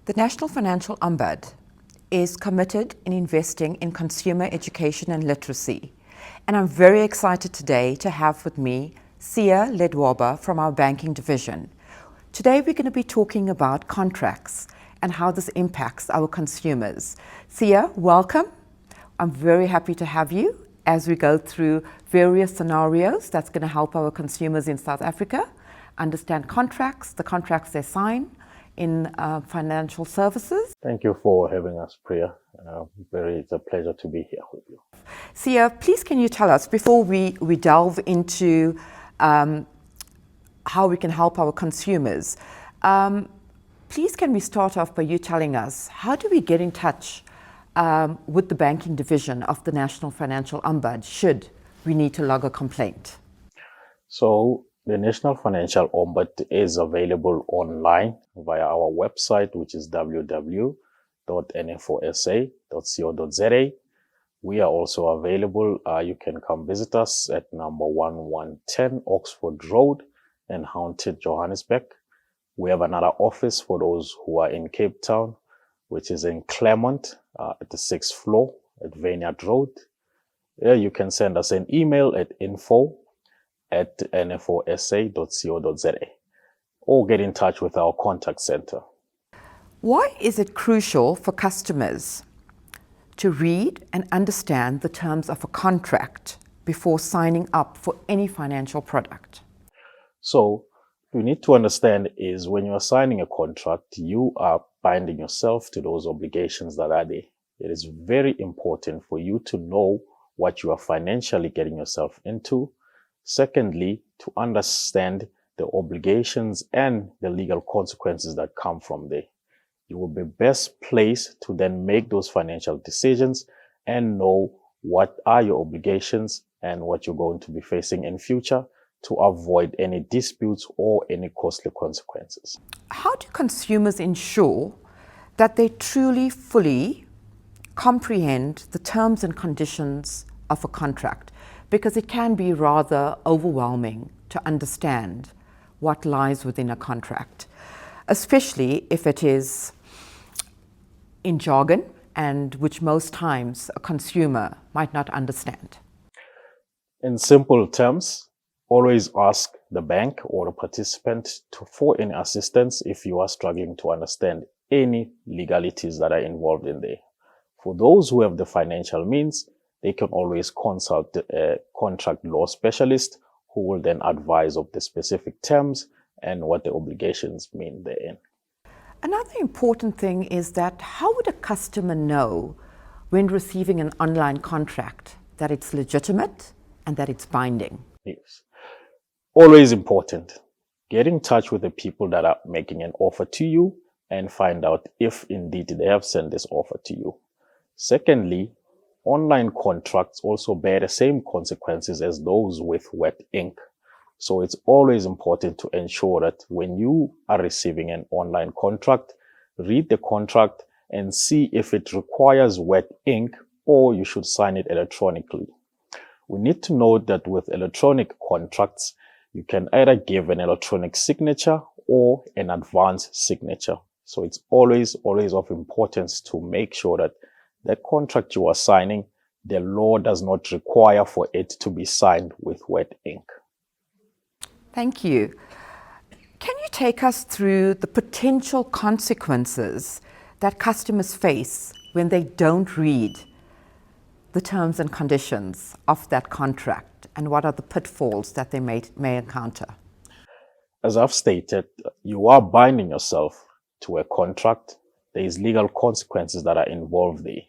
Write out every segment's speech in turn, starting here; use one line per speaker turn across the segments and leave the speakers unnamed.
The National Financial Ombud is committed in investing in consumer education and literacy. And I'm very excited today to have with me Siyabonga Ledwaba from our banking division. Today we're going to be talking about contracts and how this impacts our consumers. Siya, welcome. I'm very happy to have you as we go through various scenarios that's going to help our consumers in South Africa understand contracts, the contracts they sign in financial services.
Thank you for having us, Priya. It's a pleasure to be here with you.
Siya, please can you tell us, before we delve into how we can help our consumers, please can we start off by you telling us, how do we get in touch with the banking division of the National Financial Ombud should we need to log a complaint?
So the National Financial Ombud is available online via our website, which is www.nfosa.co.za. We are also available. You can come visit us at number 1110 Oxford Road in Haunted, Johannesburg. We have another office for those who are in Cape Town, which is in Claremont at the 6th floor at Vineyard Road. There you can send us an email at info@nfosa.co.za or get in touch with our contact center.
Why is it crucial for customers to read and understand the terms of a contract before signing up for any financial product?
So you need to understand is when you are signing a contract, you are binding yourself to those obligations that are there. It is very important for you to know what you are financially getting yourself into. Secondly, to understand the obligations and the legal consequences that come from there. You will be best placed to then make those financial decisions and know what are your obligations and what you're going to be facing in future to avoid any disputes or any costly consequences.
How do consumers ensure that they truly, fully comprehend the terms and conditions of a contract? Because it can be rather overwhelming to understand what lies within a contract, especially if it is in jargon and which most times a consumer might not understand.
In simple terms, always ask the bank or a participant for any assistance if you are struggling to understand any legalities that are involved in there. For those who have the financial means, they can always consult a contract law specialist who will then advise of the specific terms and what the obligations mean therein.
Another important thing is that how would a customer know when receiving an online contract that it's legitimate and that it's binding?
Yes. Always important. Get in touch with the people that are making an offer to you and find out if indeed they have sent this offer to you. Secondly, online contracts also bear the same consequences as those with wet ink. So it's always important to ensure that when you are receiving an online contract, read the contract and see if it requires wet ink or you should sign it electronically. We need to note that with electronic contracts, you can either give an electronic signature or an advanced signature. So it's always of importance to make sure that the contract you are signing, the law does not require for it to be signed with wet ink.
Thank you. Can you take us through the potential consequences that customers face when they don't read the terms and conditions of that contract, and what are the pitfalls that they may encounter?
As I've stated, you are binding yourself to a contract. There is legal consequences that are involved there.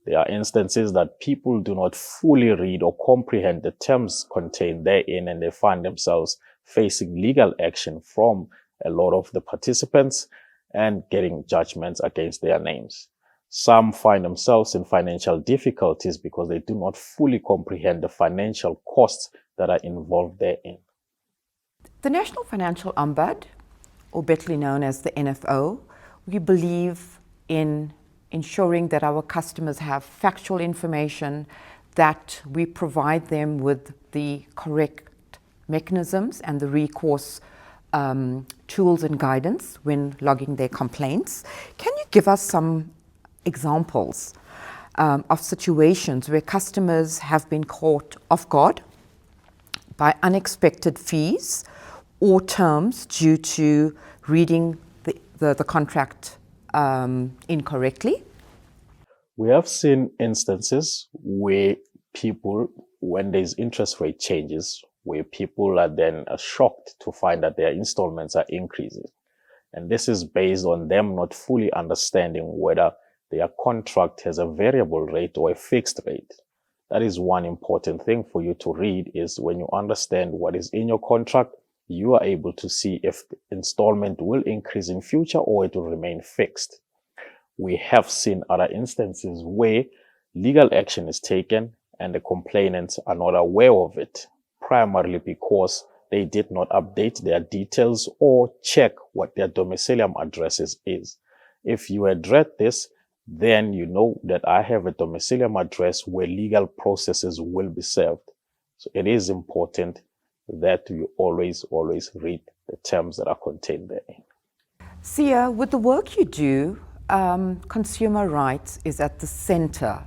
There are instances that people do not fully read or comprehend the terms contained therein, and they find themselves facing legal action from a lot of the participants and getting judgments against their names. Some find themselves in financial difficulties because they do not fully comprehend the financial costs that are involved therein.
The National Financial Ombud, or better known as the NFO, we believe in ensuring that our customers have factual information, that we provide them with the correct mechanisms and the recourse tools and guidance when logging their complaints. Can you give us some examples of situations where customers have been caught off guard by unexpected fees or terms due to reading the contract incorrectly?
We have seen instances where people, when there's interest rate changes, where people are then shocked to find that their installments are increasing. And this is based on them not fully understanding whether their contract has a variable rate or a fixed rate. That is one important thing for you to read, is when you understand what is in your contract, you are able to see if the installment will increase in future or it will remain fixed. We have seen other instances where legal action is taken and the complainants are not aware of it, primarily because they did not update their details or check what their domicilium addresses is. If you address this, then you know that I have a domicilium address where legal processes will be served. So it is important that you always read the terms that are contained therein.
Siya, with the work you do, consumer rights is at the center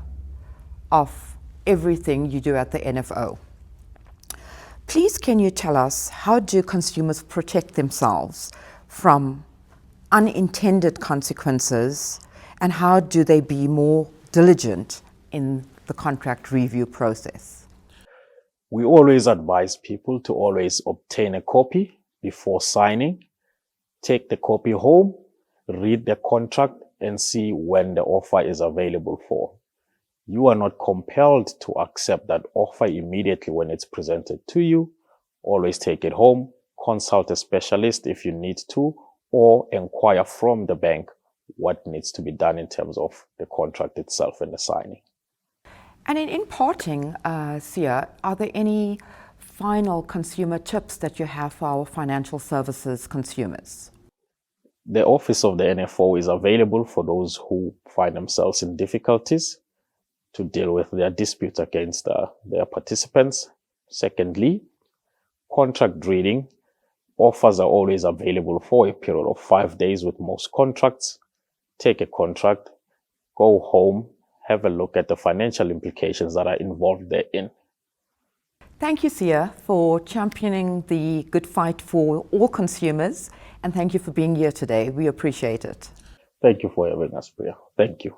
of everything you do at the NFO. Please, can you tell us, how do consumers protect themselves from unintended consequences, and how do they be more diligent in the contract review process?
We always advise people to always obtain a copy before signing. Take the copy home, read the contract, and see when the offer is available for. You are not compelled to accept that offer immediately when it's presented to you. Always take it home, consult a specialist if you need to, or inquire from the bank what needs to be done in terms of the contract itself and the signing.
And in parting, Siya, are there any final consumer tips that you have for our financial services consumers?
The office of the NFO is available for those who find themselves in difficulties to deal with their disputes against their participants. Secondly, contract reading offers are always available for a period of 5 days with most contracts. Take a contract, go home, have a look at the financial implications that are involved therein.
Thank you, Siya, for championing the good fight for all consumers, and thank you for being here today. We appreciate it.
Thank you for having us, Priya. Thank you.